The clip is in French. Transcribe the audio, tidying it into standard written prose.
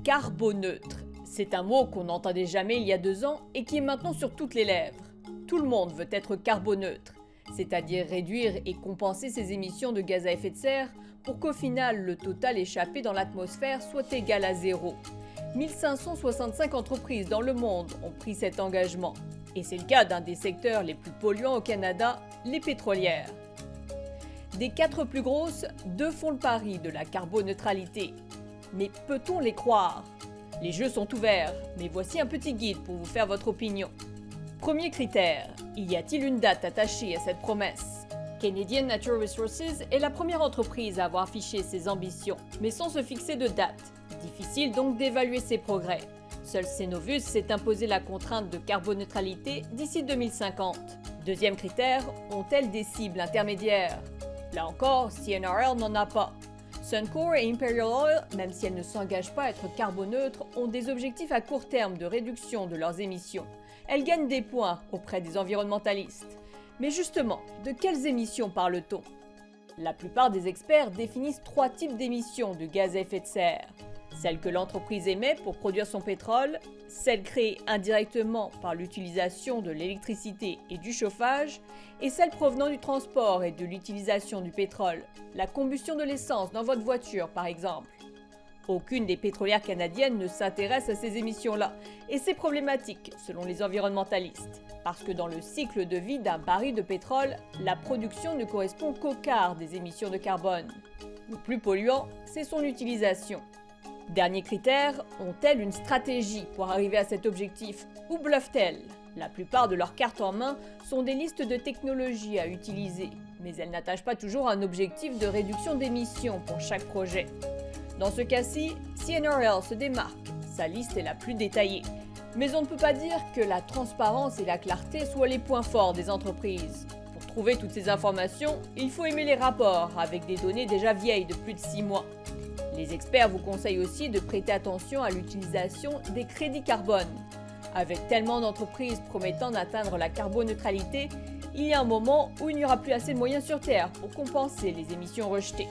Carboneutre. C'est un mot qu'on n'entendait jamais il y a 2 ans et qui est maintenant sur toutes les lèvres. Tout le monde veut être carboneutre, c'est-à-dire réduire et compenser ses émissions de gaz à effet de serre pour qu'au final le total échappé dans l'atmosphère soit égal à zéro. 1565 entreprises dans le monde ont pris cet engagement. Et c'est le cas d'un des secteurs les plus polluants au Canada, les pétrolières. Des 4 plus grosses, 2 font le pari de la carboneutralité. Mais peut-on les croire? Les jeux sont ouverts, mais voici un petit guide pour vous faire votre opinion. Premier critère, y a-t-il une date attachée à cette promesse? Canadian Natural Resources est la première entreprise à avoir affiché ses ambitions, mais sans se fixer de date. Difficile donc d'évaluer ses progrès. Seul Cenovus s'est imposé la contrainte de carboneutralité d'ici 2050. Deuxième critère, ont-elles des cibles intermédiaires? Là encore, CNRL n'en a pas. Suncor et Imperial Oil, même si elles ne s'engagent pas à être carboneutres, ont des objectifs à court terme de réduction de leurs émissions. Elles gagnent des points auprès des environnementalistes. Mais justement, de quelles émissions parle-t-on? La plupart des experts définissent 3 types d'émissions de gaz à effet de serre. Celles que l'entreprise émet pour produire son pétrole, celles créées indirectement par l'utilisation de l'électricité et du chauffage, et celles provenant du transport et de l'utilisation du pétrole, la combustion de l'essence dans votre voiture par exemple. Aucune des pétrolières canadiennes ne s'intéresse à ces émissions-là, et c'est problématique selon les environnementalistes, parce que dans le cycle de vie d'un baril de pétrole, la production ne correspond qu'au quart des émissions de carbone. Le plus polluant, c'est son utilisation. Dernier critère, ont-elles une stratégie pour arriver à cet objectif ou bluffent-elles? La plupart de leurs cartes en main sont des listes de technologies à utiliser, mais elles n'attachent pas toujours un objectif de réduction d'émissions pour chaque projet. Dans ce cas-ci, CNRL se démarque, sa liste est la plus détaillée. Mais on ne peut pas dire que la transparence et la clarté soient les points forts des entreprises. Pour trouver toutes ces informations, il faut aimer les rapports avec des données déjà vieilles de plus de 6 mois. Les experts vous conseillent aussi de prêter attention à l'utilisation des crédits carbone. Avec tellement d'entreprises promettant d'atteindre la carboneutralité, il y a un moment où il n'y aura plus assez de moyens sur Terre pour compenser les émissions rejetées.